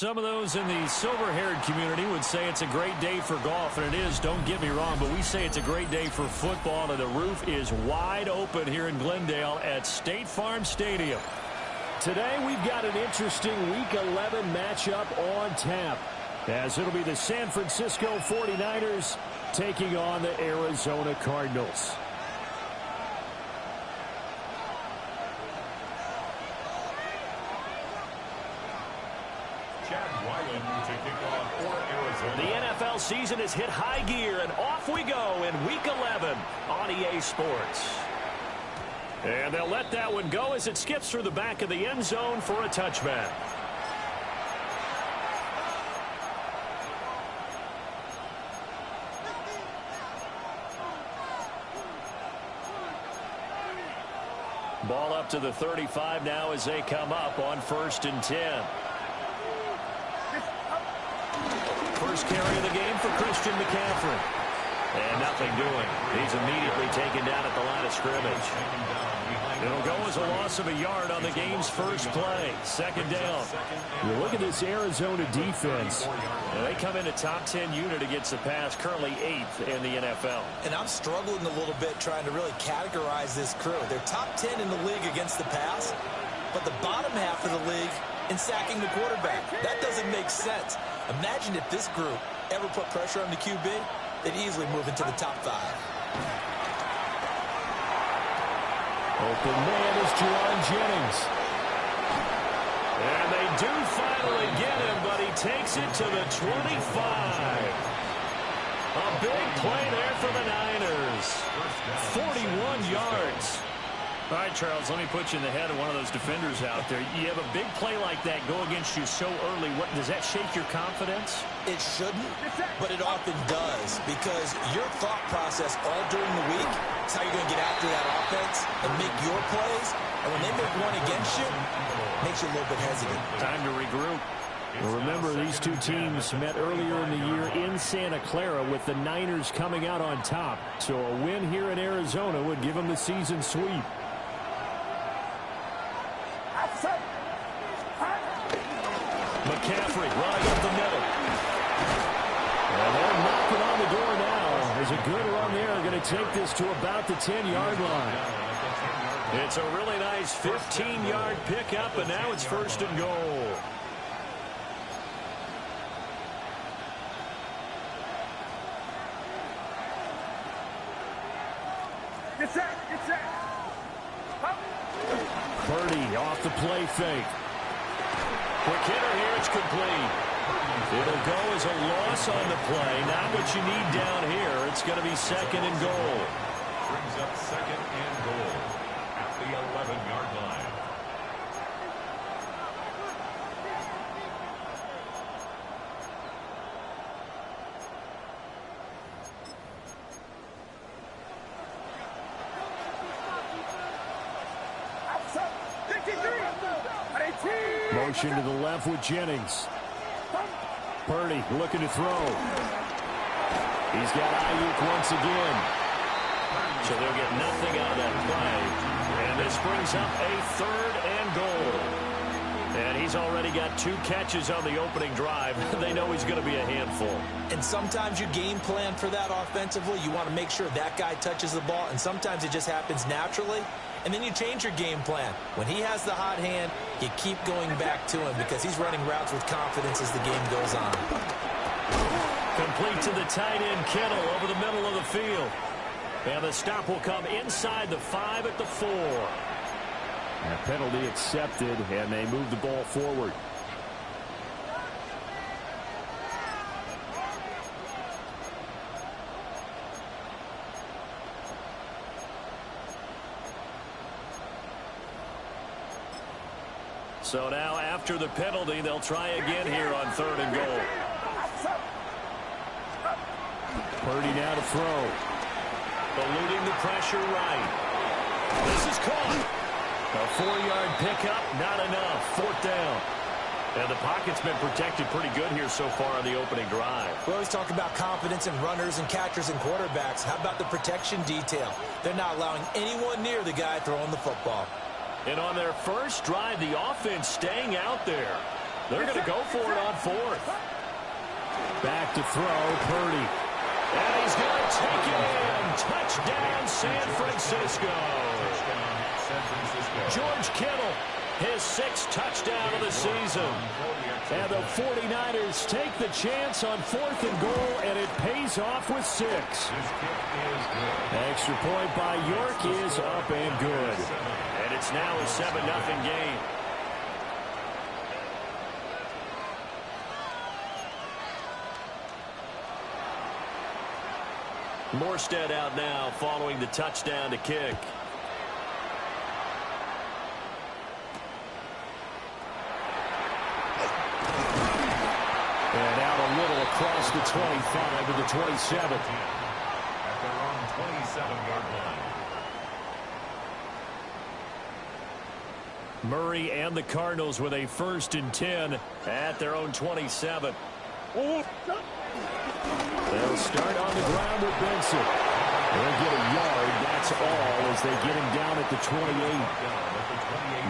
Some of those in the silver-haired community would say it's a great day for golf, and it is, don't get me wrong, but we say it's a great day for football, and the roof is wide open here in Glendale at State Farm Stadium. Today we've got an interesting Week 11 matchup on tap, as it'll be the San Francisco 49ers taking on the Arizona Cardinals. The NFL season has hit high gear, and off we go in Week 11 on EA Sports. And they'll let that one go as it skips through the back of the end zone for a touchback. Ball up to the 35 now as they come up on 1st and 10. First carry of the game for Christian McCaffrey. And nothing doing. He's immediately taken down at the line of scrimmage. It'll go as a loss of a yard on the game's first play. 2nd down. You look at this Arizona defense. They come in a top 10 unit against the pass, currently 8th in the NFL. And I'm struggling a little bit trying to really categorize this crew. They're top 10 in the league against the pass, but the bottom half of the league in sacking the quarterback. That doesn't make sense. Imagine if this group ever put pressure on the QB, they'd easily move into the top 5. Open man is Juwan Jennings. And they do finally get him, but he takes it to the 25. A big play there for the Niners. 41 yards. All right, Charles, let me put you in the head of one of those defenders out there. You have a big play like that go against you so early. What, does that shake your confidence? It shouldn't, but it often does, because your thought process all during the week is how you're going to get after that offense and make your plays. And when they make one against you, it makes you a little bit hesitant. Time to regroup. Well, remember, these two teams met earlier in the year in Santa Clara with the Niners coming out on top. So a win here in Arizona would give them the season sweep. McCaffrey running up the middle. And they're knocking on the door now. There's a good run there. Going to take this to about the 10-yard line. It's a really nice 15-yard pickup, and now it's 1st and goal. Purdy off the play fake. Quick hitter here, it's complete. It'll go as a loss on the play. Not what you need down here. It's going to be 2nd and goal. Brings up 2nd and goal at the 11-yard line. Motion to the left with Jennings. Purdy looking to throw. He's got Ayuk once again. So they'll get nothing out of that play. And this brings up a 3rd and goal. And he's already got 2 catches on the opening drive. They know he's going to be a handful. And sometimes you game plan for that offensively. You want to make sure that guy touches the ball, and sometimes it just happens naturally. And then you change your game plan. When he has the hot hand, you keep going back to him because he's running routes with confidence as the game goes on. Complete to the tight end, Kittle, over the middle of the field. And the stop will come inside the 5 at the 4. A penalty accepted, and they move the ball forward. So now after the penalty, they'll try again here on 3rd and goal. Purdy now to throw. Eluding the pressure right. This is caught. A 4-yard pickup, not enough. 4th down. And the pocket's been protected pretty good here so far on the opening drive. We always talk about confidence in runners and catchers and quarterbacks. How about the protection detail? They're not allowing anyone near the guy throwing the football. And on their first drive, the offense staying out there. They're going to go for it on fourth. Back to throw, Purdy. And he's going to take it in. Touchdown, San Francisco. George Kittle, his 6th touchdown of the season. And the 49ers take the chance on 4th and goal, and it pays off with 6. Extra point by York is up and good. And it's now a 7-0 game. Morstead out now following the touchdown to kick. And out a little across the 25 to the 27. At their own 27-yard line. Murray and the Cardinals with a 1st and 10 at their own 27. They'll start on the ground with Benson. They'll get a yard, that's all, as they get him down at the 28.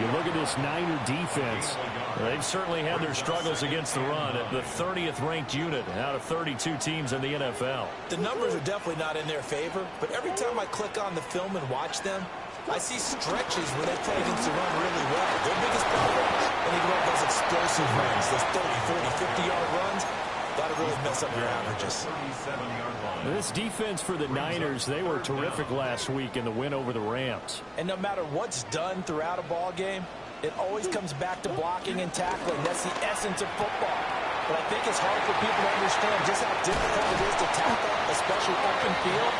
You look at this Niner defense. They've certainly had their struggles against the run. The 30th ranked unit out of 32 teams in the NFL. The numbers are definitely not in their favor, but every time I click on the film and watch them, I see stretches where they play against the run really well. Their biggest problem, when they go up those explosive runs, those 30, 40, 50-yard runs, that'll really mess up your averages. This defense for the Niners, they were terrific last week in the win over the Rams. And no matter what's done throughout a ball game, it always comes back to blocking and tackling. That's the essence of football. But I think it's hard for people to understand just how difficult it is to tackle, especially open field.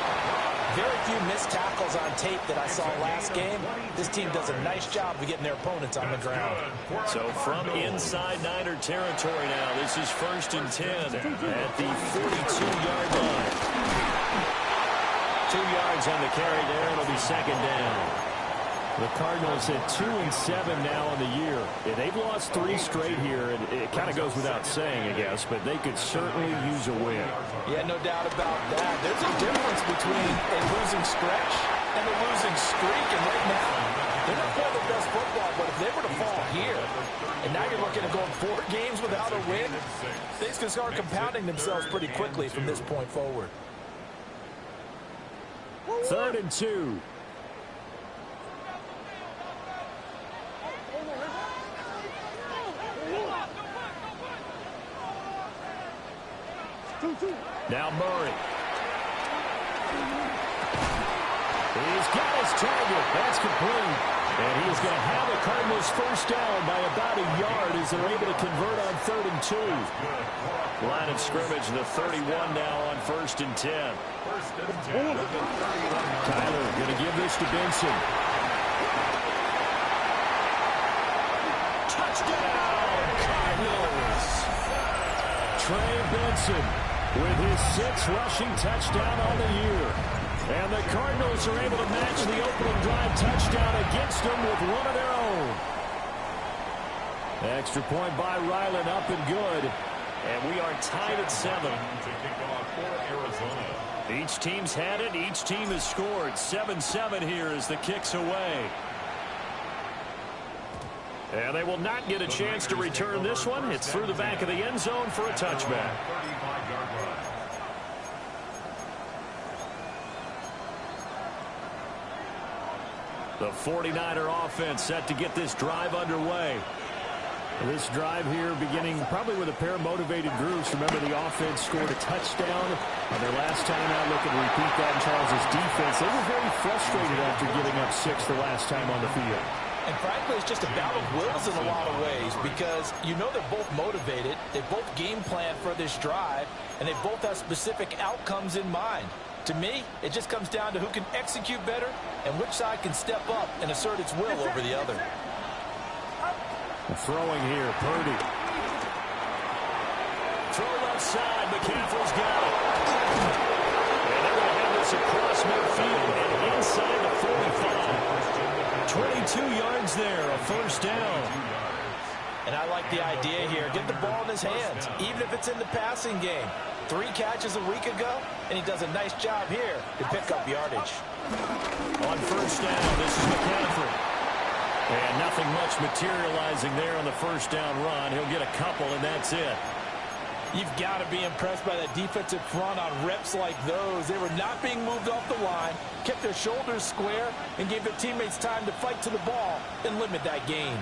Very few missed tackles on tape that I saw last game. This team does a nice job of getting their opponents on the ground. So from inside Niner territory now, this is 1st and 10 at the 42-yard line. 2 yards on the carry there. It'll be 2nd down. The Cardinals at 2-7 now on the year. They've lost 3 straight here, and it kind of goes without saying, I guess, but they could certainly use a win. Yeah, no doubt about that. There's a difference between a losing stretch and a losing streak, and right now, they're not playing their best football, but if they were to fall here, and now you're looking at going 4 games without a win, things can start compounding themselves pretty quickly from this point forward. 3rd and 2. Now Murray. He's got his target. That's complete. And he is going to have the Cardinals 1st down by about a yard as they're able to convert on 3rd and 2. Line of scrimmage, the 31 now on 1st and 10. Tyler going to give this to Benson. Touchdown, Cardinals! Trey Benson with his 6th rushing touchdown on the year. And the Cardinals are able to match the opening drive touchdown against them with one of their own. Extra point by Ryland, up and good. And we are tied at 7. Each team's had it. Each team has scored. 7-7 here as the kick's away. And they will not get a chance to return this one. It's through the back of the end zone for a touchback. The 49er offense set to get this drive underway. This drive here beginning probably with a pair of motivated groups. Remember, the offense scored a touchdown on their last time out. Looking to repeat that in Charles's defense. They were very frustrated after giving up 6 the last time on the field. And frankly, it's just a battle of wills in a lot of ways because you know they're both motivated. They both game plan for this drive, and they both have specific outcomes in mind. To me, it just comes down to who can execute better and which side can step up and assert its will over the other. Throwing here, Purdy. Throw left side. McCaffrey's got it. And they're going to have this across midfield and inside the 45. 22 yards there, a 1st down. And I like the idea here. Get the ball in his hands, even if it's in the passing game. 3 catches a week ago, and he does a nice job here to pick up yardage. On 1st down, this is McCaffrey. And nothing much materializing there on the first down run. He'll get a couple, and that's it. You've got to be impressed by that defensive front on reps like those. They were not being moved off the line, kept their shoulders square, and gave their teammates time to fight to the ball and limit that gain.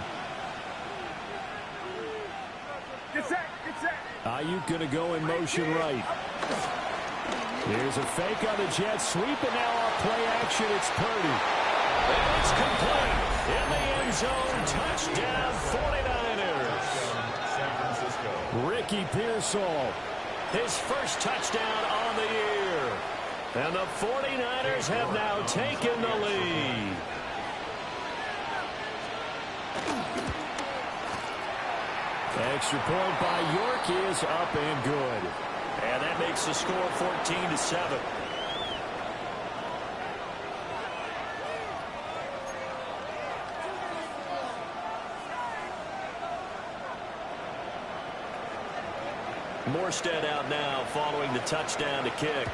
Ayuk going to go in motion right. Here's a fake on the jet sweep, and now off play action, it's Purdy. And it's complete. In the end zone, touchdown 49ers. San Francisco. Ricky Pearsall. His first touchdown on the year. And the 49ers have now taken the lead. Extra point by York is up and good. And that makes the score 14-7. Morstead out now following the touchdown to kick.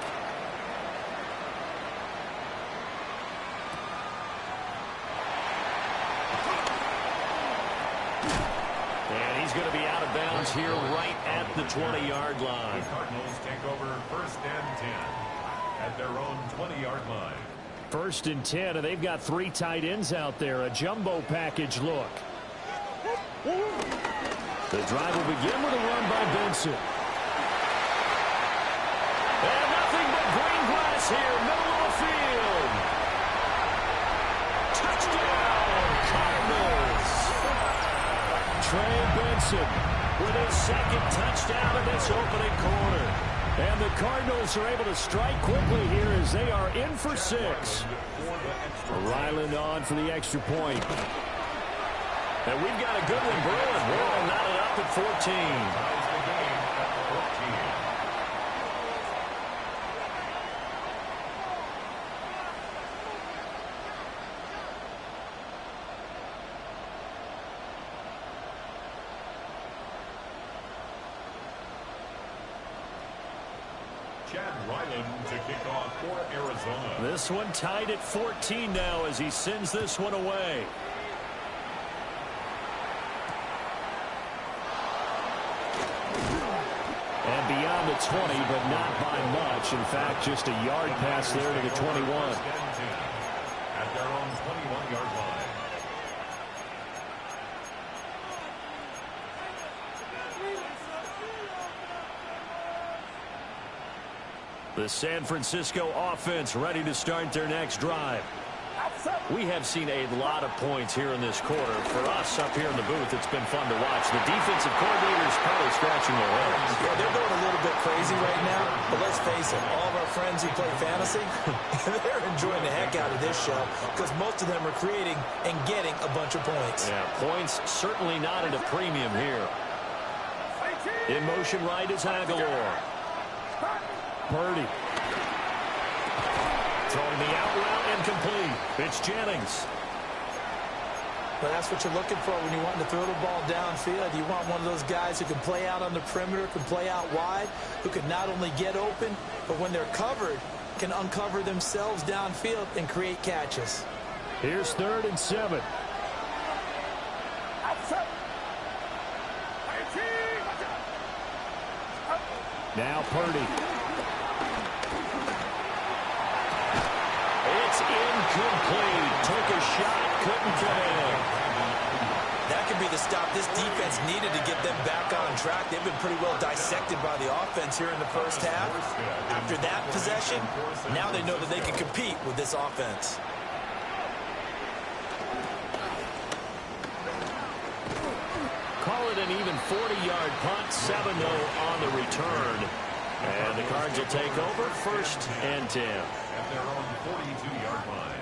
And he's going to be out of bounds here right at the 20-yard line. The Cardinals take over 1st and 10 at their own 20-yard line. 1st and 10, and they've got 3 tight ends out there. A jumbo package look. The drive will begin with a run by Benson. And nothing but green grass here, middle of the field. Touchdown, Cardinals. Trey Benson With his second touchdown in this opening quarter. And the Cardinals are able to strike quickly here as they are in for 6. Ryland on for the extra point. And we've got a good one brewing. We're all knotted up at 14. To kick off for Arizona. This one tied at 14 now as he sends this one away. And beyond the 20, but not by much. In fact, just a yard pass there to the 21. At their own 21-yard line. The San Francisco offense ready to start their next drive. We have seen a lot of points here in this quarter. For us up here in the booth, it's been fun to watch. The defensive coordinators probably scratching their heads. Yeah, they're going a little bit crazy right now. But let's face it, all of our friends who play fantasy, they're enjoying the heck out of this show because most of them are creating and getting a bunch of points. Yeah, points certainly not at a premium here. In motion right is Aguilar. Purdy. Throwing the out route incomplete. It's Jennings. But that's what you're looking for when you want to throw the ball downfield. You want one of those guys who can play out on the perimeter, can play out wide, who can not only get open, but when they're covered, can uncover themselves downfield and create catches. Here's 3rd and 7. Now Purdy. It's incomplete. Took a shot, couldn't connect. That could be the stop this defense needed to get them back on track. They've been pretty well dissected by the offense here in the first half. After that possession, now they know that they can compete with this offense. Call it an even 40-yard punt, 7-0 on the return. And the Cards will take over 1st and 10. At their own 42-yard line.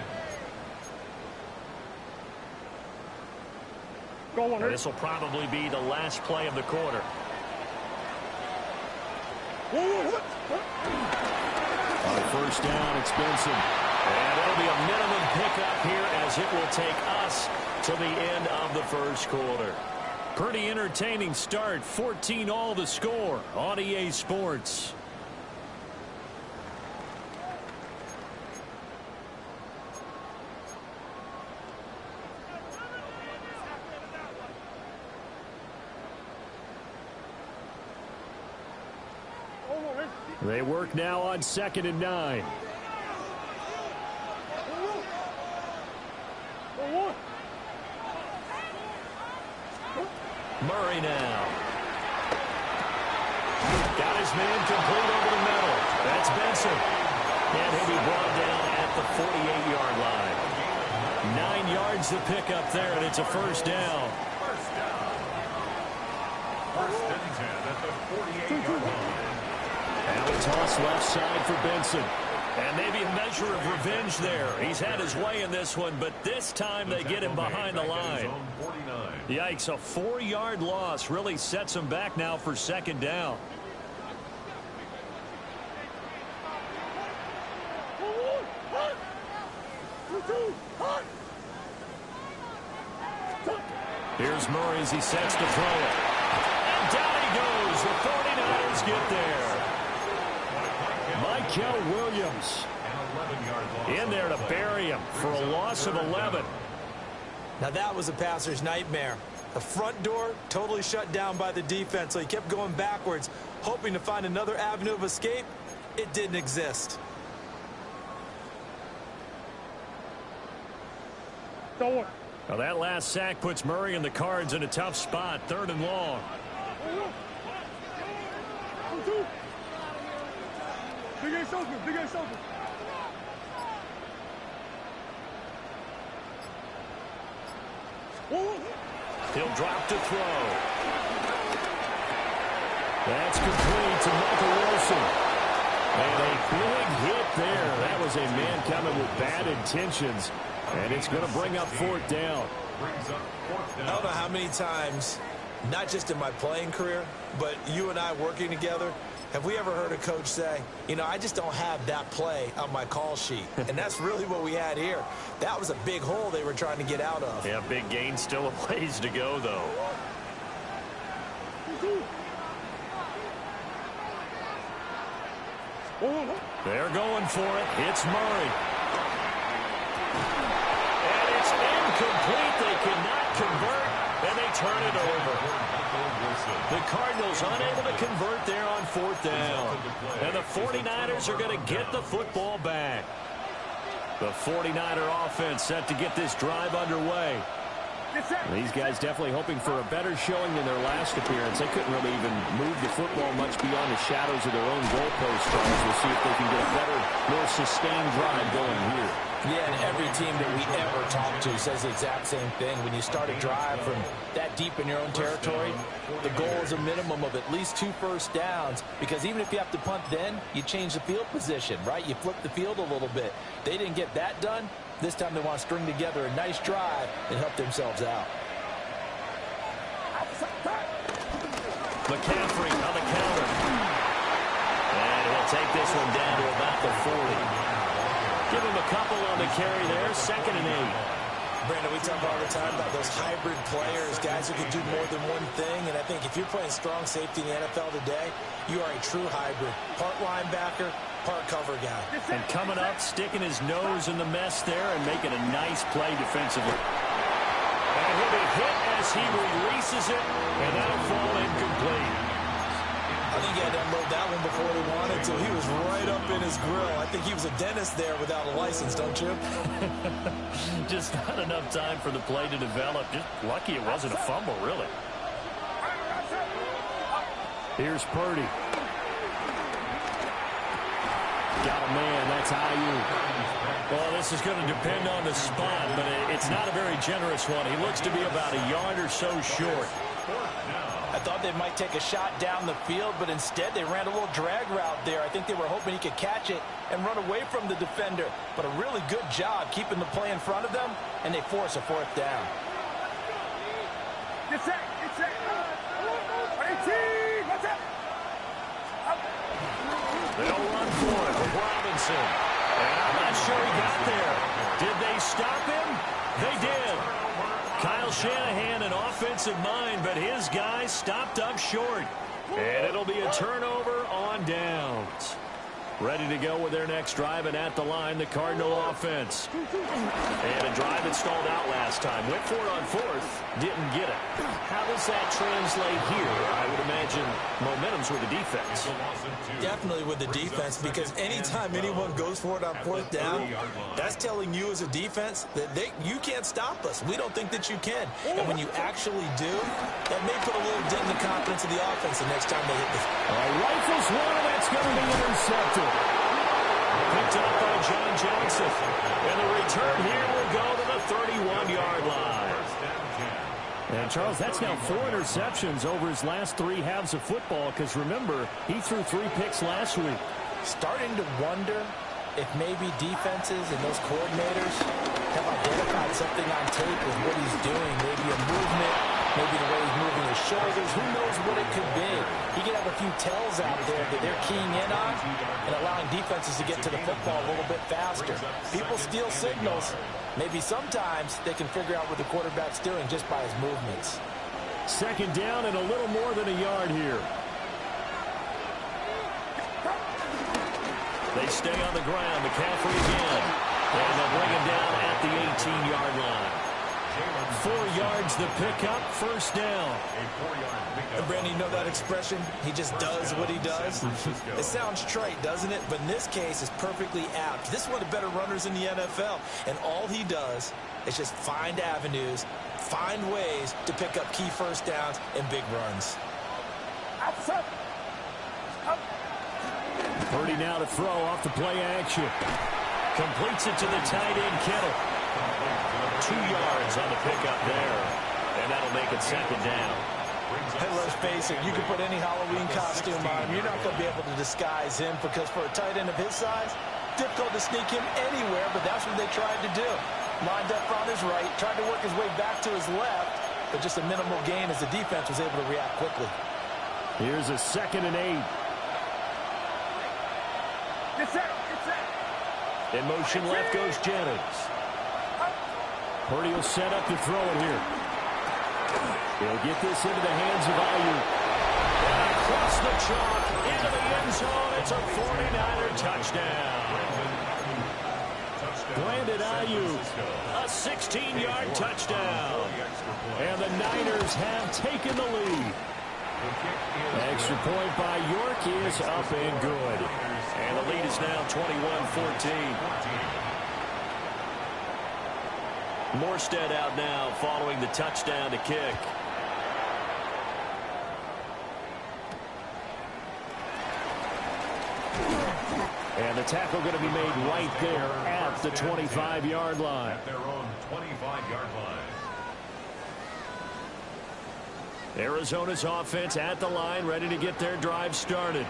This will probably be the last play of the quarter. On 1st down, it's Benson. And it'll be a minimum pickup here as it will take us to the end of the first quarter. Pretty entertaining start. 14-all the score on EA Sports. They work now on 2nd and 9. Murray now. Got his man complete over the middle. That's Benson. And he'll be brought down at the 48-yard line. 9 yards to pick up there, and it's a first down. First and 10 at the 48-yard line. And a toss left side for Benson. And maybe a measure of revenge there. He's had his way in this one, but this time they get him behind the line. Yikes, a 4-yard loss really sets him back now for 2nd down. Here's Murray as he sets to throw it. And down he goes. The 49ers get there. Michael Williams in there to bury him for a loss of 11. Now that was a passer's nightmare. The front door totally shut down by the defense, so he kept going backwards, hoping to find another avenue of escape. It didn't exist. Well, that last sack puts Murray and the Cards in a tough spot, 3rd and long. He'll drop to throw. That's complete to Michael Wilson. And a big hit there. That was a man coming with bad intentions. And it's going to bring up 4th down. I don't know how many times, not just in my playing career, but you and I working together, have we ever heard a coach say, you know, I just don't have that play on my call sheet. And that's really what we had here. That was a big hole they were trying to get out of. Yeah, big gain, still a ways to go, though. They're going for it. It's Murray. And it's incomplete. They cannot convert, and they turn it over. The Cardinals unable to convert there on 4th down. And the 49ers are going to get the football back. The 49er offense set to get this drive underway. These guys definitely hoping for a better showing than their last appearance. They couldn't really even move the football much beyond the shadows of their own goalpost. We'll see if they can get a better, more sustained drive going here. Yeah, and every team that we ever talk to says the exact same thing. When you start a drive from that deep in your own territory, the goal is a minimum of at least 2 first downs, because even if you have to punt then, you change the field position, right? You flip the field a little bit. They didn't get that done. This time they want to string together a nice drive and help themselves out. McCaffrey on the counter. And he'll take this one down to about the 40. Give him a couple on the carry there. 2nd and 8. Brandon, we talk all the time about those hybrid players, guys who can do more than one thing. And I think if you're playing strong safety in the NFL today, you are a true hybrid. Part linebacker, part cover guy. And coming up, sticking his nose in the mess there and making a nice play defensively. And he'll be hit as he releases it, and that'll fall incomplete. I think he had to unload that one before he wanted to. He was right up in his grill. I think he was a dentist there without a license, don't you? Just not enough time for the play to develop. Just lucky it wasn't a fumble, really. Here's Purdy. Got a man. That's Ayuk. Well, this is going to depend on the spot, but it's not a very generous one. He looks to be about a yard or so short. I thought they might take a shot down the field, but instead they ran a little drag route there. I think they were hoping he could catch it and run away from the defender. But a really good job keeping the play in front of them, and they force a 4th down. They'll run for it with Robinson. And I'm not sure he got there. Did they stop him? They did. Kyle Shanahan, an offensive mind, but his guys stopped up short. And it'll be a turnover on downs. Ready to go with their next drive, and at the line, the Cardinal offense. And a drive that stalled out last time. Went for it on fourth, didn't get it. How does that translate here? I would imagine momentum's with the defense. Definitely with the defense, because anytime anyone goes for it on fourth down, that's telling you as a defense that you can't stop us. We don't think that you can. And when you actually do, that may put a little dent in the confidence of the offense the next time they hit the... Rifles one, and that's going to be intercepted. Picked up by John Johnson. And the return here will go to the 31-yard line. And, Charles, that's now 4 interceptions over his last 3 halves of football, because, remember, he threw 3 picks last week. Starting to wonder if maybe defenses and those coordinators have identified something on tape with what he's doing. Maybe a movement, maybe the way he's moving his shoulders. Who knows what it could be? He could have a few tells out there that they're keying in on and allowing defenses to get to the football a little bit faster. People steal signals. Maybe sometimes they can figure out what the quarterback's doing just by his movements. Second down and a little more than a yard here. They stay on the ground. McCaffrey again. And they'll bring him down at the 18-yard line. 4 yards the pickup, first down. And Brandon, you know that expression? He just does what he does. It sounds trite, doesn't it? But in this case, it's perfectly apt. This is one of the better runners in the NFL. And all he does is just find avenues, find ways to pick up key first downs and big runs. Purdy now to throw off the play action. Completes it to the tight end, Kittle. 2 yards on the pickup there. And that'll make it second down. Hey, let's face it, you can put any Halloween costume on him. You're not going to be able to disguise him, because for a tight end of his size, difficult to sneak him anywhere, but that's what they tried to do. Lined up on his right, tried to work his way back to his left, but just a minimal gain as the defense was able to react quickly. Here's a 2nd and 8. In motion left goes Jennings. Purdy will set up to throw it here. He'll get this into the hands of Ayuk. And across the chalk, into the end zone. It's a 49er touchdown. Brandon Ayuk, a 16-yard touchdown. And the Niners have taken the lead. Extra point by York is up and good. And the lead is now 21-14. Morstead out now following the touchdown to kick. And the tackle going to be made right there at the 25-yard line. At their own 25-yard line. Arizona's offense at the line, ready to get their drive started.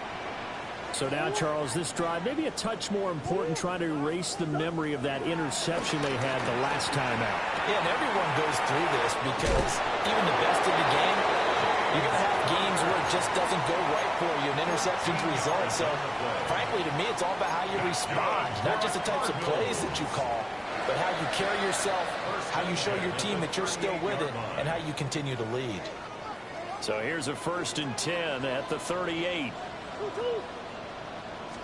So now, Charles, this drive maybe a touch more important, trying to erase the memory of that interception they had the last time out. Yeah, and everyone goes through this, because even the best of the game, you're going to have games where it just doesn't go right for you, and interceptions result. So, frankly, to me, it's all about how you respond, not just the types of plays that you call, but how you carry yourself, how you show your team that you're still with it, and how you continue to lead. So here's a 1st and 10 at the 38.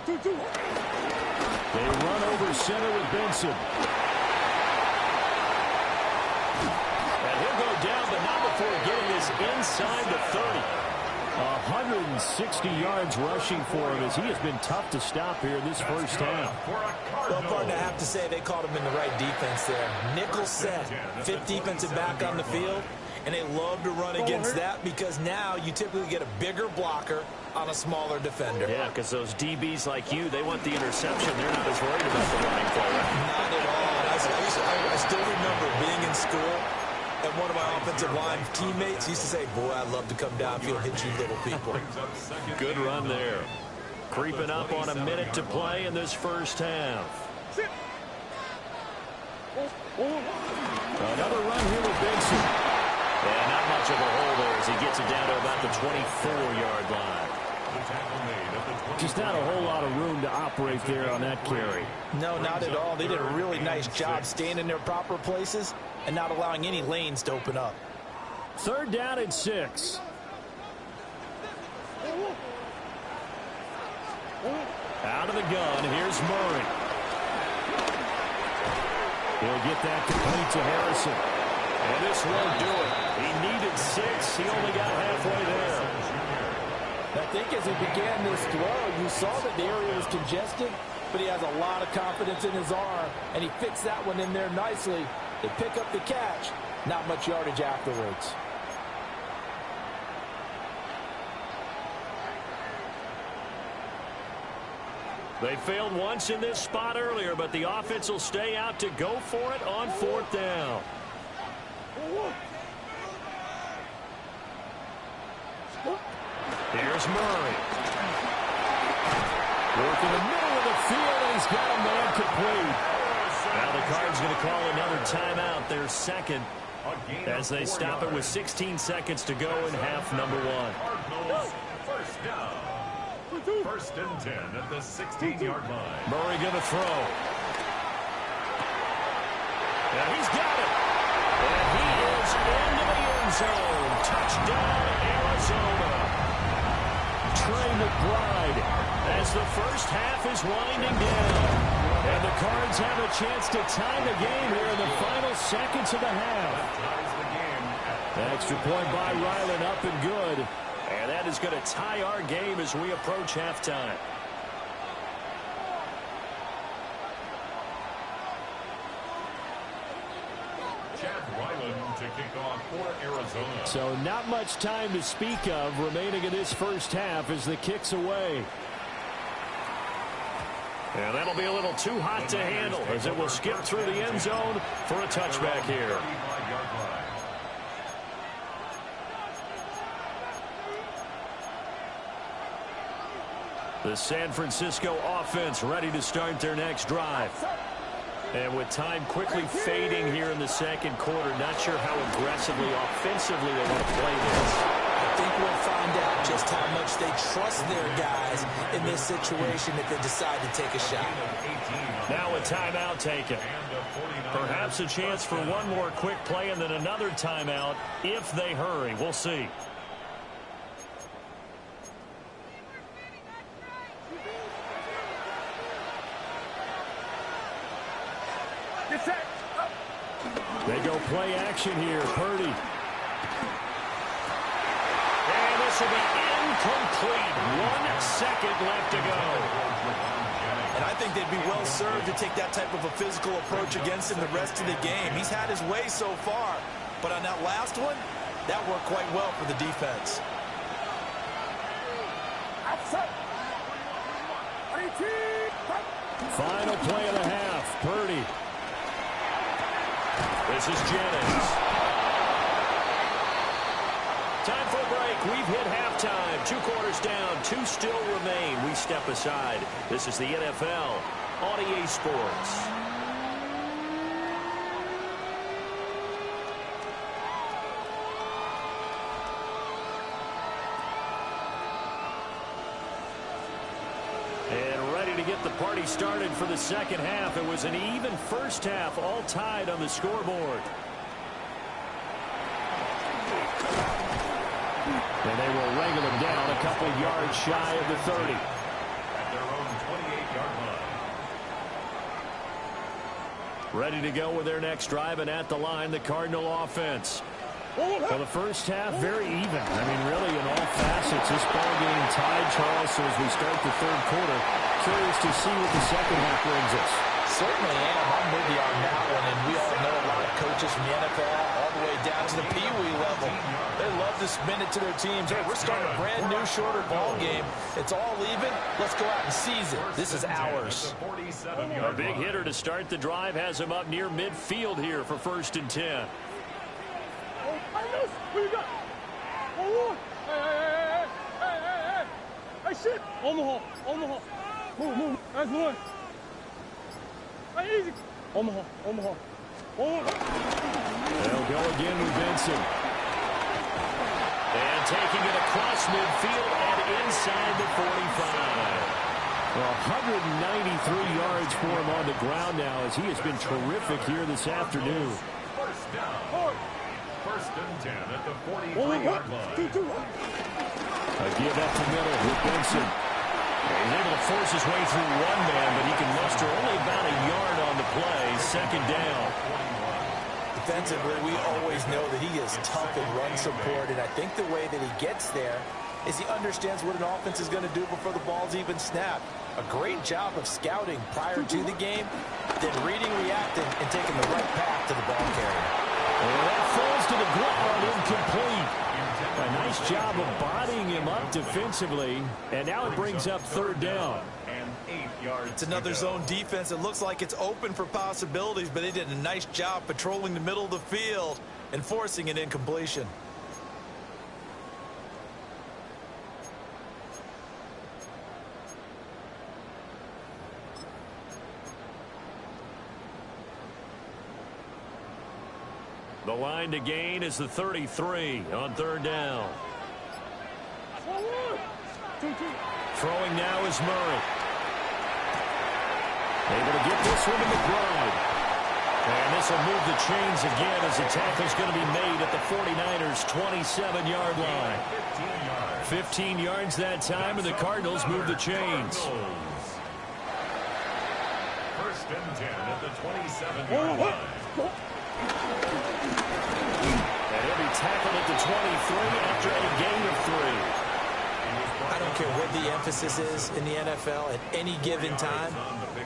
They run over center with Benson. And he'll go down, but not before getting this inside the 30. 160 yards rushing for him, as he has been tough to stop here this first half. Well, partner, I have to say they caught him in the right defense there. Nickel set, 5th defensive back on the field, and they love to run against that, because now you typically get a bigger blocker on a smaller defender. Yeah, because those DBs like you, they want the interception. They're not as worried about the running play. Not at all. I still remember being in school, and one of my offensive line teammates used to say, boy, I'd love to come downfield and hit you little people. Good run there. Creeping up on a minute to play in this first half. Another run here with Benson. And not much of a hole there as he gets it down to about the 24-yard line. Just not a whole lot of room to operate there on that carry. No, not at all. They did a really nice job staying in their proper places and not allowing any lanes to open up. 3rd down and 6. Out of the gun, here's Murray. He'll get that complete to Harrison. And this won't do it. He needed 6. He only got halfway there. I think as he began this throw, you saw that the area was congested, but he has a lot of confidence in his arm, and he fixed that one in there nicely. They pick up the catch. Not much yardage afterwards. They failed once in this spot earlier, but the offense will stay out to go for it on 4th down. Here's Murray. Working the middle of the field, and he's got a man complete. Now the Cards going to call another timeout, their second, as they stop it with 16 seconds to go in half number 1. First down. 1st and 10 at the 16-yard line. Murray going to throw. And he's got it. And he is into the end zone. Touchdown, Arizona. Trey McBride as the first half is winding down. And the Cards have a chance to tie the game here in the final seconds of the half. Extra point by Ryland, up and good. And that is going to tie our game as we approach halftime. To kick off for Arizona. So not much time to speak of remaining in this first half as the kick's away. And that'll be a little too hot to handle as it will skip through the end zone for a touchback here. The San Francisco offense ready to start their next drive. And with time quickly fading here in the second quarter, not sure how aggressively, offensively they want to play this. I think we'll find out just how much they trust their guys in this situation if they decide to take a shot. Now a timeout taken. Perhaps a chance for one more quick play and then another timeout if they hurry. We'll see. They go play action here. Purdy. And this will be incomplete. 1 second left to go. And I think they'd be well served to take that type of a physical approach against him the rest of the game. He's had his way so far, but on that last one, that worked quite well for the defense. Final play of the half. Purdy. This is Jennings. Time for a break. We've hit halftime. 2 quarters down. 2 still remain. We step aside. This is the NFL on EA Sports. And ready to get the party started for the second half. It was an even first half, all tied on the scoreboard. And they will wrangle him down a couple yards shy of the 30. At their own 28-yard line. Ready to go with their next drive, and at the line, the Cardinal offense. Well, the first half, very even. I mean, really, in all facets, this ball game tied, Charles. So as we start the third quarter, curious to see what the second half brings us. Certainly am. I'm with you on that one, and we all know a lot of coaches from the NFL all the way down to the Pee Wee level. They love to spin it to their teams. Hey, we're starting a brand new, shorter ball game. It's all even. Let's go out and seize it. This is ours. A big hitter to start the drive has him up near midfield here for 1st and 10. Hey, shit! On the hole. On the hole. Move. Nice move. Hey, easy. On the hole. They'll go again with Benson. And taking it across midfield and inside the 45. Well, 193 yards for him on the ground now as he has been terrific here this afternoon. First down. 1st and 10 at the 43-yard line. A give up the middle with Benson. He's able to force his way through one man, but he can muster only about a yard on the play. Second down. Defensively, we always know that he is tough in run support, and I think the way that he gets there is he understands what an offense is going to do before the ball's even snapped. A great job of scouting prior to the game, then reading, reacting, and taking the right path to the ball carrier. And that falls to the ground, incomplete. A nice job of bodying him up defensively, and now it brings up third down. It's another zone defense. It looks like it's open for possibilities, but they did a nice job patrolling the middle of the field and forcing an incompletion. The line to gain is the 33 on third down. Throwing now is Murray. Able to get this one in the ground. And this will move the chains again as the tackle's going to be made at the 49ers' 27-yard line. 15 yards that time, and the Cardinals move the chains. First and 10 at the 27-yard line. And he'll be tackled at the 23 after a gain of 3. I don't care what the emphasis is in the NFL at any given time.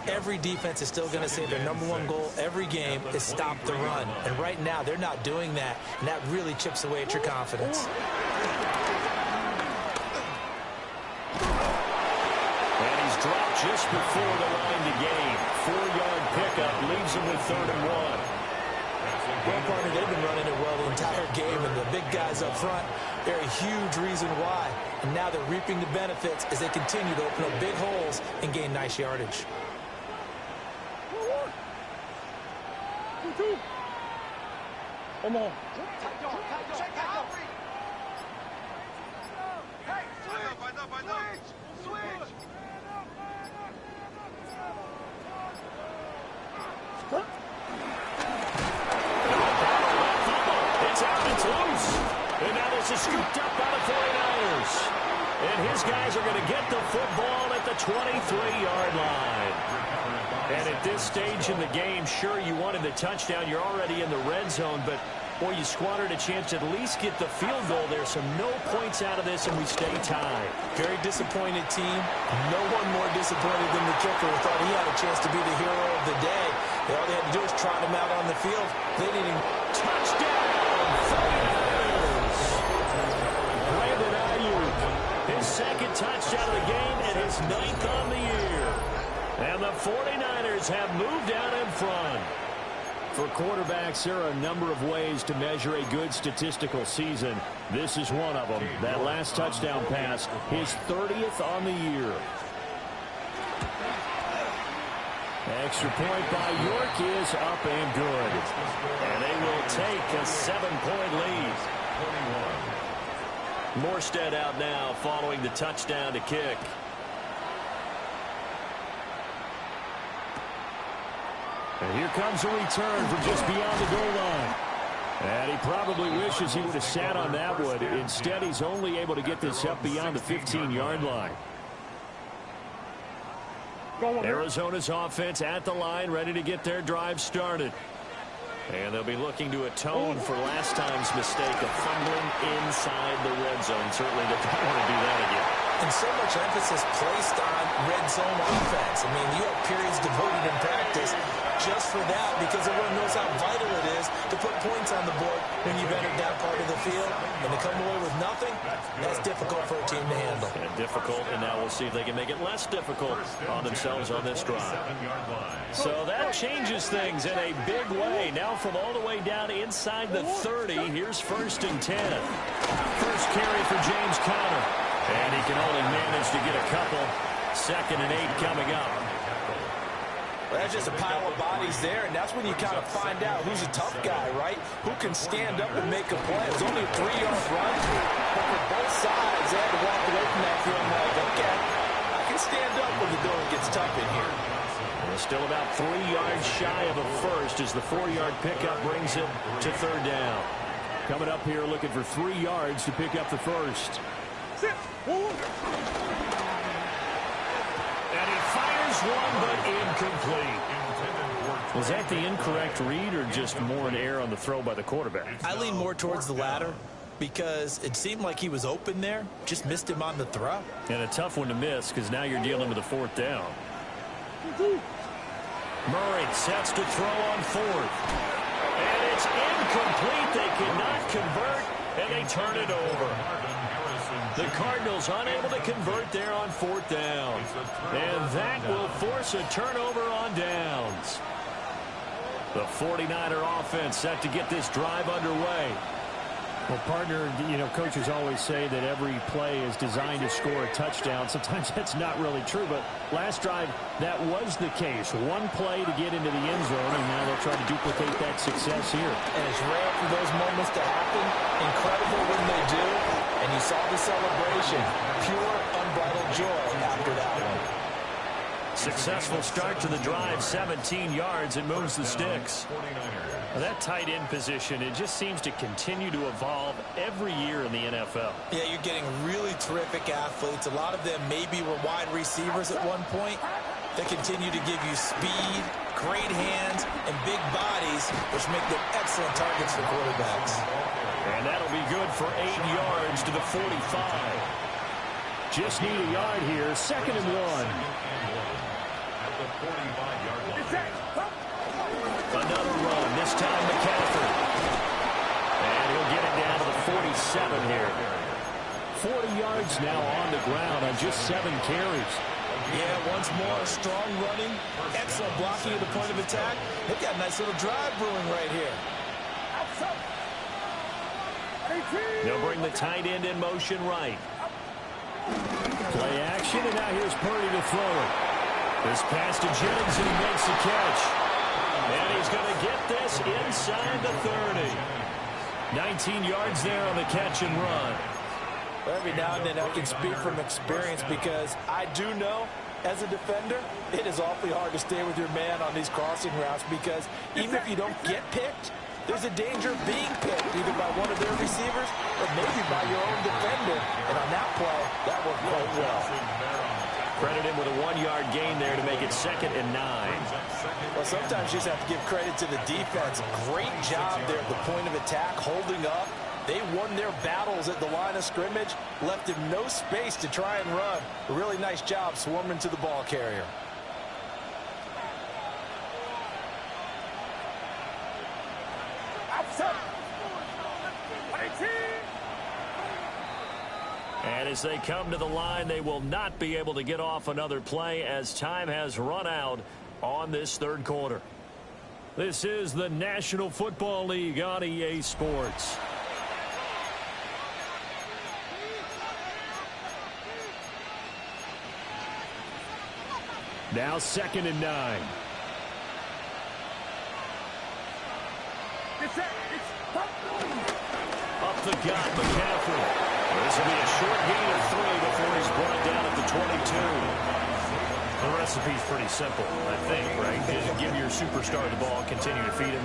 Every defense is still going to say their number one goal every game is stop the run. And right now, they're not doing that, and that really chips away at your confidence. And he's dropped just before the line to gain. 4-yard pickup leaves him with 3rd and 1. Well, partner, they've been running it well the entire game, and the big guys up front, they're a huge reason why. And now they're reaping the benefits as they continue to open up big holes and gain nice yardage. And now this is scooped up by the 49ers. And his guys are going to get the football at the 23-yard line. And at this stage in the game, sure, you wanted the touchdown. You're already in the red zone, but, boy, you squandered a chance to at least get the field goal there. So no points out of this, and we stay tied. Very disappointed team. No one more disappointed than the kicker who thought he had a chance to be the hero of the day. All they had to do was trot him out on the field. They didn't even touchdown. Brandon Ayuk, his second touchdown of the game and his 9th on the year. And the 49ers have moved out in front. For quarterbacks, there are a number of ways to measure a good statistical season. This is one of them. That last touchdown pass, his 30th on the year. Extra point by York is up and good. And they will take a 7-point lead. 21. Morstead out now following the touchdown to kick. And here comes a return from just beyond the goal line. And he probably wishes he would have sat on that one. Instead, he's only able to get this up beyond the 15-yard line. Arizona's offense at the line, ready to get their drive started. And they'll be looking to atone for last time's mistake of fumbling inside the red zone. Certainly they don't want to do that again. And so much emphasis placed on red zone offense. I mean, you have periods devoted in practice just for that because everyone knows how vital it is to put points on the board when you've entered that part of the field. And to come away with nothing, that's difficult for a team to handle. And difficult, and now we'll see if they can make it less difficult on themselves on this drive. So that changes things in a big way. Now from all the way down inside the 30, here's 1st and 10. First carry for James Conner. And he can only manage to get a couple. 2nd and 8 coming up. Well, that's just a pile of bodies there, and that's when you kind of find out who's a tough guy, right? Who can stand up and make a play. It was only a 3-yard run, but for both sides, they had to walk away from that feeling like, okay, I can stand up when the going gets tough in here. And still about 3 yards shy of a first as the 4-yard pickup brings it to 3rd down. Coming up here looking for 3 yards to pick up the first. And he fires one, but incomplete. Was that the incorrect read or just more an error on the throw by the quarterback? I lean more towards the latter because it seemed like he was open there, just missed him on the throw. And a tough one to miss because now you're dealing with a fourth down. Murray sets to throw on fourth. And it's incomplete. They cannot convert, and they turn it over. The Cardinals unable to convert there on fourth down. And that will force a turnover on downs. The 49er offense set to get this drive underway. Well, partner, you know, coaches always say that every play is designed to score a touchdown. Sometimes that's not really true, but last drive, that was the case. One play to get into the end zone, and now they'll try to duplicate that success here. And it's rare for those moments to happen. Incredible when they do. And you saw the celebration. Pure, unbridled joy after that one. Successful start to the drive, 17 yards, and moves the sticks. Well, that tight end position, it just seems to continue to evolve every year in the NFL. Yeah, you're getting really terrific athletes. A lot of them maybe were wide receivers at one point. They continue to give you speed, great hands, and big bodies, which make them excellent targets for quarterbacks. And that'll be good for 8 yards to the 45. Just need a yard here, 2nd and 1. Another run, this time McCaffrey. And he'll get it down to the 47 here. 40 yards now on the ground on just 7 carries. Yeah, once more, strong running, excellent blocking at the point of attack. They've got a nice little drive brewing right here. They'll bring the tight end in motion right. Play action, and now here's Purdy to throw it. This pass to Jennings, and he makes the catch. And he's going to get this inside the 30. 19 yards there on the catch and run. Every now and then I can speak from experience because I do know as a defender it is awfully hard to stay with your man on these crossing routes because even if you don't get picked, there's a danger of being picked either by one of their receivers or maybe by your own defender. And on that play, that worked quite well. Credit him with a 1-yard gain there to make it 2nd and 9. Well, sometimes you just have to give credit to the defense. Great job there at the point of attack, holding up. They won their battles at the line of scrimmage, left him no space to try and run. A really nice job swarming to the ball carrier. And as they come to the line, they will not be able to get off another play as time has run out on this third quarter. This is the National Football League on EA Sports. Now 2nd and 9. Up the gut, McCaffrey. This will be a short gain of 3 before he's brought down at the 22. The recipe's pretty simple, I think, right? Just give your superstar the ball, continue to feed him.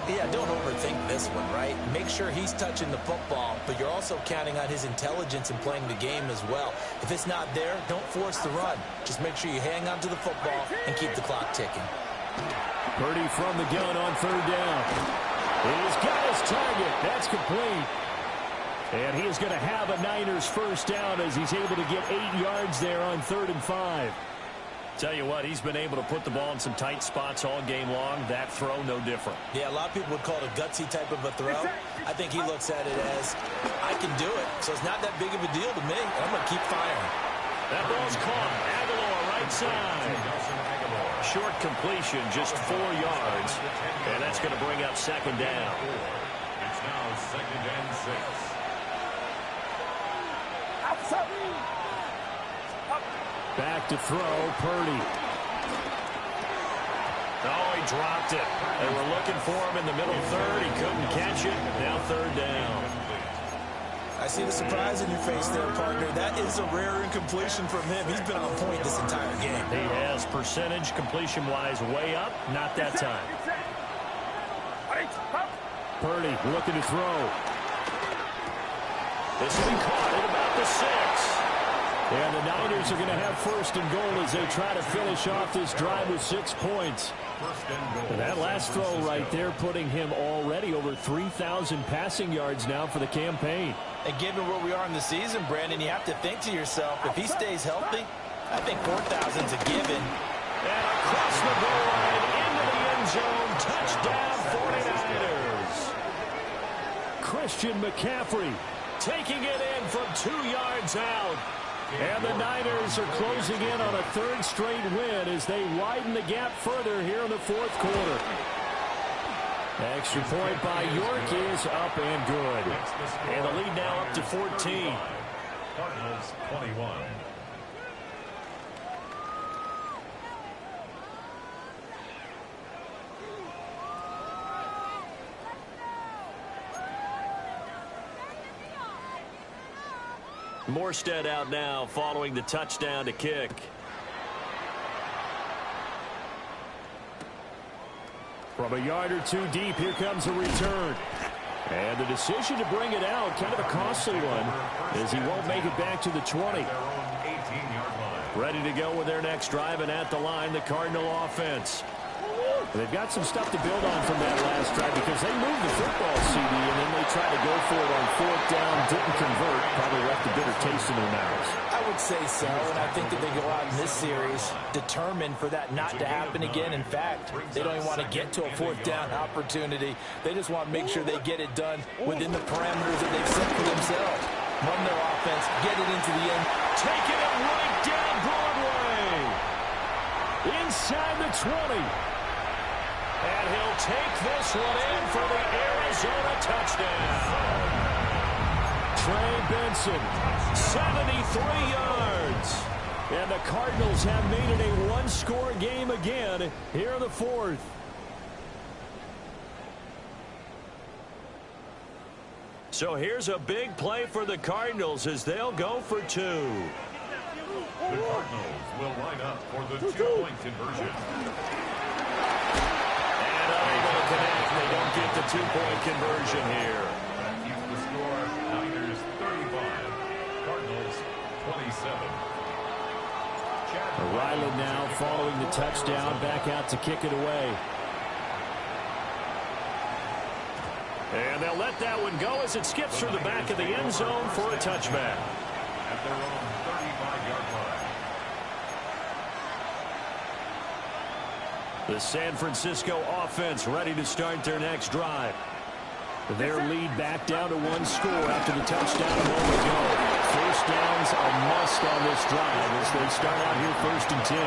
Yeah, don't overthink this one, right? Make sure he's touching the football, but you're also counting on his intelligence in playing the game as well. If it's not there, don't force the run. Just make sure you hang on to the football and keep the clock ticking. Purdy from the gun on 3rd down. He's got his target. That's complete. And he is going to have a Niners first down as he's able to get 8 yards there on 3rd and 5. Tell you what, he's been able to put the ball in some tight spots all game long. That throw, no different. Yeah, a lot of people would call it a gutsy type of a throw. I think he looks at it as, I can do it, so it's not that big of a deal to me. I'm going to keep firing. That ball's caught. Aguilar right side. Short completion, just 4 yards. And that's going to bring up 2nd down. It's now 2nd and 6. Back to throw, Purdy. Oh, he dropped it. They were looking for him in the middle third. He couldn't catch it. Now 3rd down. I see the surprise in your face there, partner. That is a rare incompletion from him. He's been on point this entire game. He has percentage completion-wise way up. Not that time. Purdy looking to throw. This will be caught at about the 6. And the Niners are going to have first and goal as they try to finish off this drive with 6 points. And that last throw right there putting him already over 3,000 passing yards now for the campaign. And given where we are in the season, Brandon, you have to think to yourself, if he stays healthy, I think 4,000's a given. And across the goal line, into the end zone, touchdown 49ers. Christian McCaffrey taking it in from 2 yards out. And the Niners are closing in on a 3rd straight win as they widen the gap further here in the 4th quarter. Extra point by York is up and good. And the lead now up to 14. Cardinals 21. Morstead out now following the touchdown to kick. From a yard or 2 deep, here comes a return. And the decision to bring it out, kind of a costly one, as he won't make it back to the 20. Ready to go with their next drive, and at the line, the Cardinal offense. They've got some stuff to build on from that last drive because they moved the football, CD, and then they tried to go for it on 4th down, didn't convert, probably left a bitter taste in their mouths. I would say so, and I think that they go out in this series determined for that not to happen again. In fact, they don't even want to get to a 4th down opportunity. They just want to make sure they get it done within the parameters that they've set for themselves. Run their offense, get it into the end. Taking it right down Broadway. Inside the 20. And he'll take this one in for the Arizona touchdown. Trey Benson, 73 yards. And the Cardinals have made it a 1-score game again here in the 4th. So here's a big play for the Cardinals as they'll go for 2. The Cardinals will line up for the 2-point conversion. They don't get the 2-point conversion here. That keeps the score Niners 35, Cardinals 27. Ryland now following the touchdown, back out to kick it away. And they'll let that one go as it skips through the back of the end zone for a touchback. At their own 35-yard line. The San Francisco offense ready to start their next drive. Their lead back down to 1 score after the touchdown a moment ago. 1st down's a must on this drive as they start out here 1st and 10.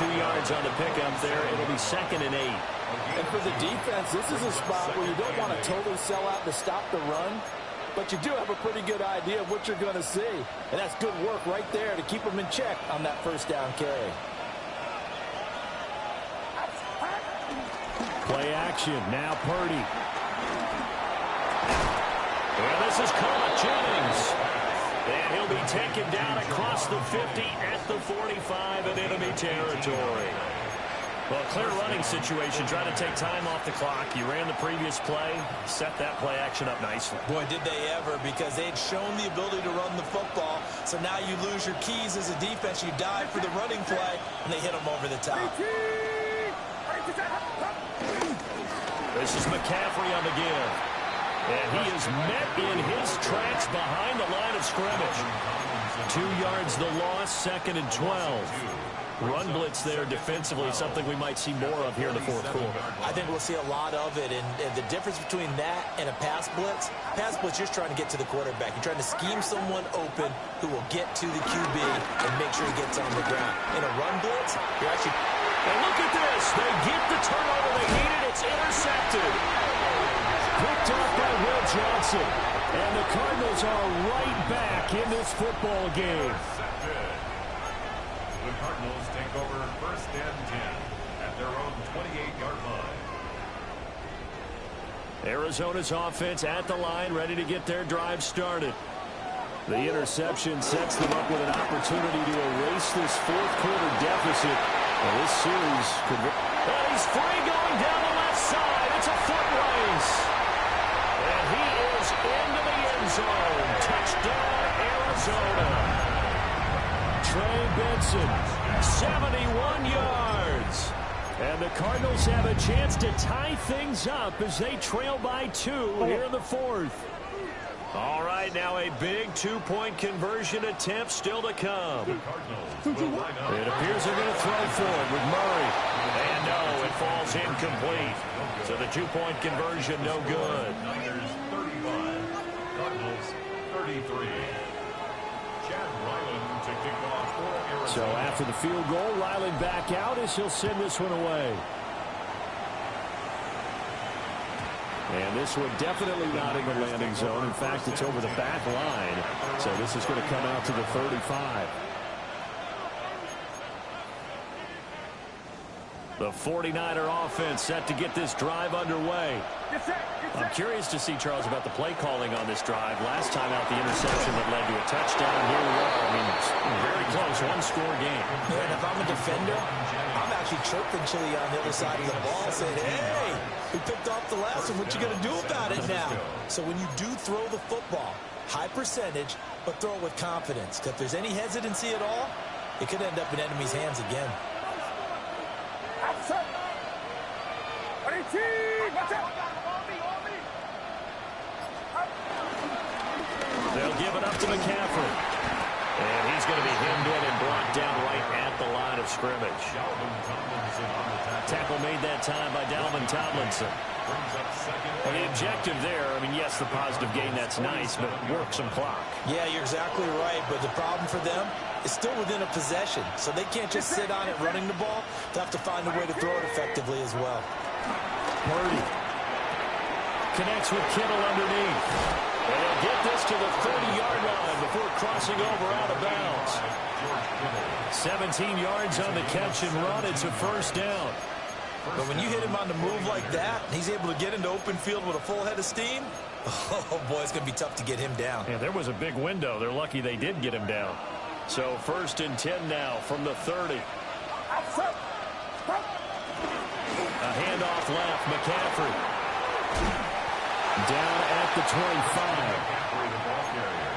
2 yards on the pickup there. It'll be 2nd and 8. And for the defense, this is a spot where you don't want to totally sell out to stop the run, but you do have a pretty good idea of what you're going to see. And that's good work right there to keep them in check on that 1st down carry. Play action, now Purdy. And this is caught, Jennings. And he'll be taken down across the 50 at the 45 in enemy territory. Well, clear running situation, trying to take time off the clock. You ran the previous play, set that play action up nicely. Boy, did they ever, because they had shown the ability to run the football. So now you lose your keys as a defense. You dive for the running play, and they hit them over the top. This is McCaffrey on the give. And he is met in his tracks behind the line of scrimmage. 2 yards the loss, 2nd and 12. Run blitz there defensively, something we might see more of here in the 4th quarter. I think we'll see a lot of it, and the difference between that and a pass blitz, you're just trying to get to the quarterback. You're trying to scheme someone open who will get to the QB and make sure he gets on the ground. In a run blitz, you're actually... And look at this. They get the turnover they needed. It's intercepted. Picked off by Will Johnson. And the Cardinals are right back in this football game. The Cardinals take over 1st and 10 at their own 28-yard line. Arizona's offense at the line, ready to get their drive started. The interception sets them up with an opportunity to erase this 4th quarter deficit. Well, this series could... And he's free going down the left side. It's a foot race. And he is into the end zone. Touchdown, Arizona. Trey Benson, 71 yards. And the Cardinals have a chance to tie things up as they trail by 2 here in the fourth. All right, now a big two-point conversion attempt still to come. It appears they're going to throw for it with Murray. And no, it falls incomplete. So the two-point conversion no good. Niners 35, Cardinals 33. Chad Ryland to kick off for Arizona. So after the field goal, Ryland back out as he'll send this one away. And this one definitely not in the landing zone. In fact, it's over the back line. So this is going to come out to the 35. The 49er offense set to get this drive underway. I'm curious to see, Charles, about the play calling on this drive. Last time out, the interception that led to a touchdown. Here we are. I mean, it's very close, one-score game. Yeah, and if I'm a defender, I'm actually chirping Chili on the other side of the ball, saying, hey, we picked off the last one. What you going to do about it now? So when you do throw the football, high percentage, but throw it with confidence. Because if there's any hesitancy at all, it could end up in enemy's hands again. They'll give it up to McCaffrey. And he's going to be hemmed in and brought down right at the line of scrimmage. Tackle made that time by Dalvin Tomlinson. Well, the objective there, I mean, yes, the positive gain, that's nice, but work some clock. Yeah, you're exactly right, but the problem for them is still within a possession, so they can't just sit on it running the ball. They have to find a way to throw it effectively as well. Purdy connects with Kittle underneath. And he'll get this to the 30-yard line before crossing over out of bounds. 17 yards on the catch and run. It's a first down. But when you hit him on the move like that, and he's able to get into open field with a full head of steam, oh, boy, it's going to be tough to get him down. Yeah, there was a big window. They're lucky they did get him down. So first and 10 now from the 30. A handoff left. McCaffrey down at the 25.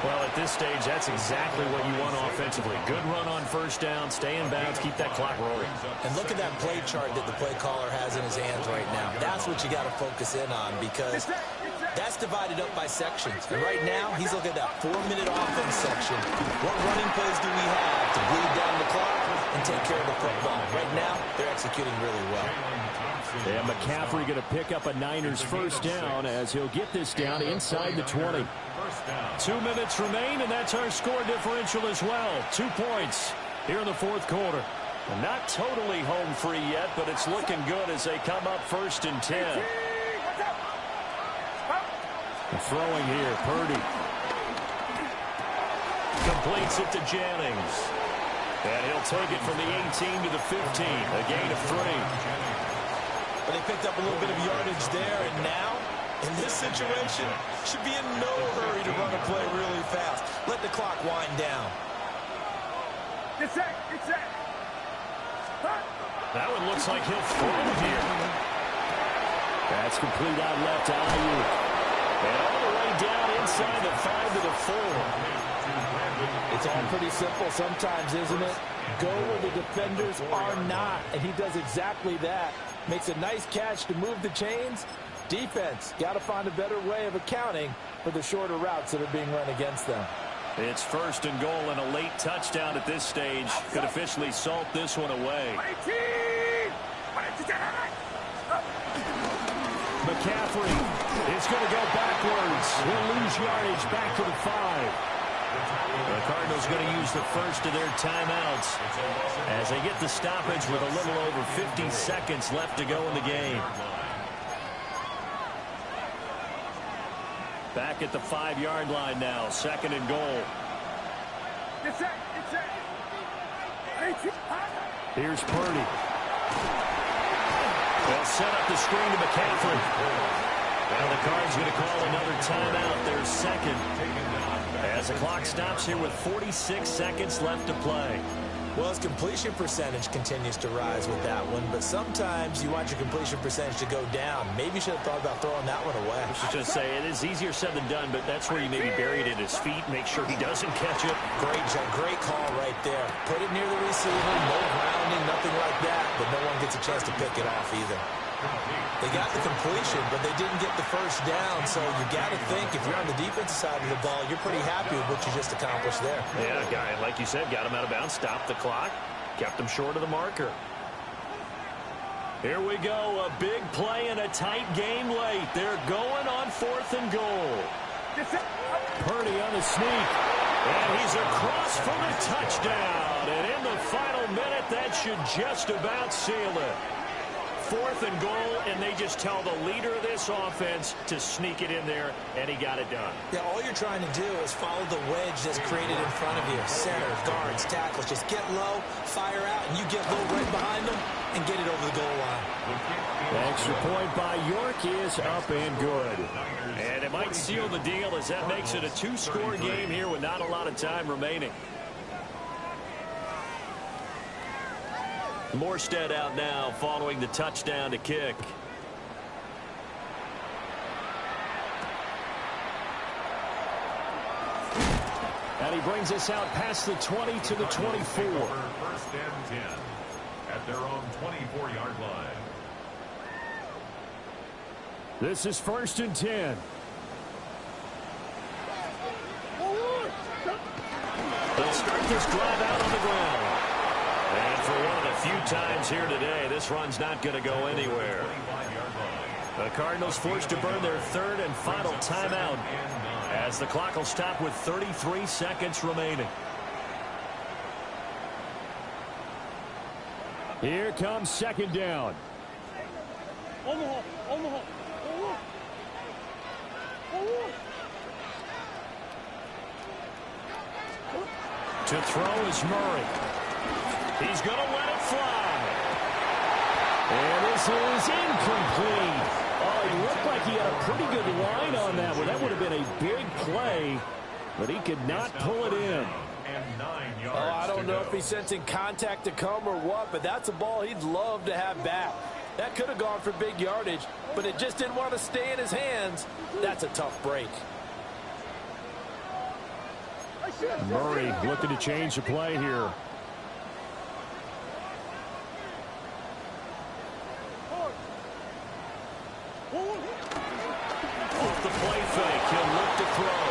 Well, at this stage, that's exactly what you want offensively. Good run on first down, stay in bounds, keep that clock rolling. And look at that play chart that the play caller has in his hands right now. That's what you got to focus in on, because that's divided up by sections. And right now, he's looking at that 4-minute offense section. What running plays do we have to bleed down the clock and take care of the football? Right now, they're executing really well. And McCaffrey going to pick up a Niners first down as he'll get this down inside the 20. 2 minutes remain, and that's our score differential as well. 2 points here in the fourth quarter. And not totally home free yet, but it's looking good as they come up first and 10. Throwing here, Purdy. Completes it to Jennings. And he'll take it from the 18 to the 15. A gain of 3. But they picked up a little bit of yardage there, and now, in this situation, should be in no hurry to run a play really fast. Let the clock wind down. Get set, get set. That one looks like he'll throw here. That's complete out left to Ayuk. And all the way down inside the 5 to the 4. It's all pretty simple sometimes, isn't it? Go where the defenders are not, and he does exactly that. Makes a nice catch to move the chains. Defense, got to find a better way of accounting for the shorter routes that are being run against them. It's first and goal, and a late touchdown at this stage could officially salt this one away. McCaffrey is going to go backwards. He'll lose yardage back to the 5. The Cardinals going to use the first of their timeouts as they get the stoppage with a little over 50 seconds left to go in the game. Back at the 5-yard line now, second and goal. Here's Purdy. They'll set up the screen to McCaffrey. Now the Cards going to call another timeout, their second. As the clock stops here with 46 seconds left to play. Well, his completion percentage continues to rise with that one, but sometimes you want your completion percentage to go down. Maybe you should have thought about throwing that one away. I was just going to say, it is easier said than done, but that's where you maybe bury it at his feet, make sure he doesn't catch it. Great call right there. Put it near the receiver, no grounding, nothing like that, but no one gets a chance to pick it off either. They got the completion, but they didn't get the first down, so you got to think if you're on the defensive side of the ball, you're pretty happy with what you just accomplished there. Yeah, guy, like you said, got him out of bounds, stopped the clock, kept him short of the marker. Here we go, a big play in a tight game late. They're going on 4th and goal. Purdy on the sneak. And he's across for the touchdown. And in the final minute, that should just about seal it. 4th and goal, and they just tell the leader of this offense to sneak it in there, and he got it done. Yeah, all you're trying to do is follow the wedge that's created in front of you. Center, guards, tackles. Just get low, fire out, and you get low right behind them and get it over the goal line. The extra point by York is up and good. And it might seal the deal as that makes it a 2-score game here with not a lot of time remaining. Morstead out now following the touchdown to kick. And he brings us out past the 20 to the 24. First and 10 at their own 24-yard line. This is 1st and 10. They'll start this drive out on the ground. And for one of the few times here today, this run's not going to go anywhere. The Cardinals forced to burn their 3rd and final timeout as the clock will stop with 33 seconds remaining. Here comes 2nd down. To throw is Murray. He's going to let it fly. And this is incomplete. Oh, he looked like he had a pretty good line on that one. That would have been a big play, but he could not pull it in. Oh, I don't know if he's sensing contact to come or what, but that's a ball he'd love to have back. That could have gone for big yardage, but it just didn't want to stay in his hands. That's a tough break. Murray looking to change the play here. Off the play fake, he'll look to throw.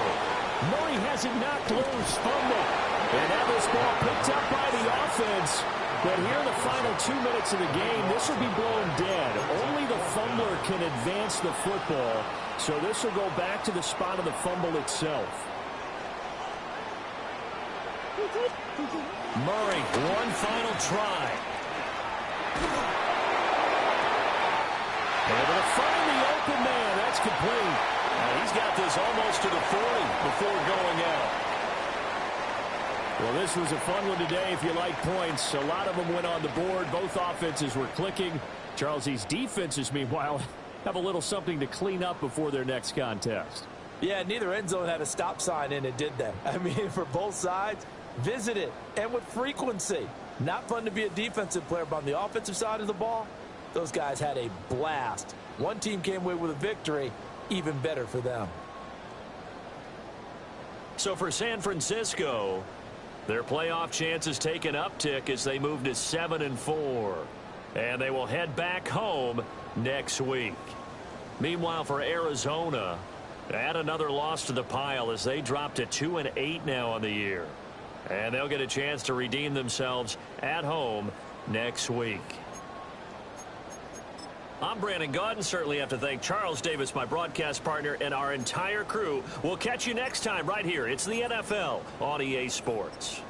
Murray has it knocked loose, fumble. And now this ball picked up by the offense. But here in the final 2 minutes of the game, this will be blown dead. Only the fumbler can advance the football. So this will go back to the spot of the fumble itself. Murray, one final try. Able to find the open man. That's complete. He's got this almost to the 40 before going out. Well, this was a fun one today if you like points. A lot of them went on the board. Both offenses were clicking. Charles, these defenses, meanwhile, have a little something to clean up before their next contest. Yeah, neither end zone had a stop sign in it, did they? I mean, for both sides, visit it, and with frequency. Not fun to be a defensive player, but on the offensive side of the ball, those guys had a blast. One team came away with a victory, even better for them. So for San Francisco, their playoff chances take an uptick as they move to 7-4. And they will head back home next week. Meanwhile, for Arizona, add another loss to the pile as they drop to 2-8 now on the year. And they'll get a chance to redeem themselves at home next week. I'm Brandon Gaudin. Certainly have to thank Charles Davis, my broadcast partner, and our entire crew. We'll catch you next time right here. It's the NFL on EA Sports.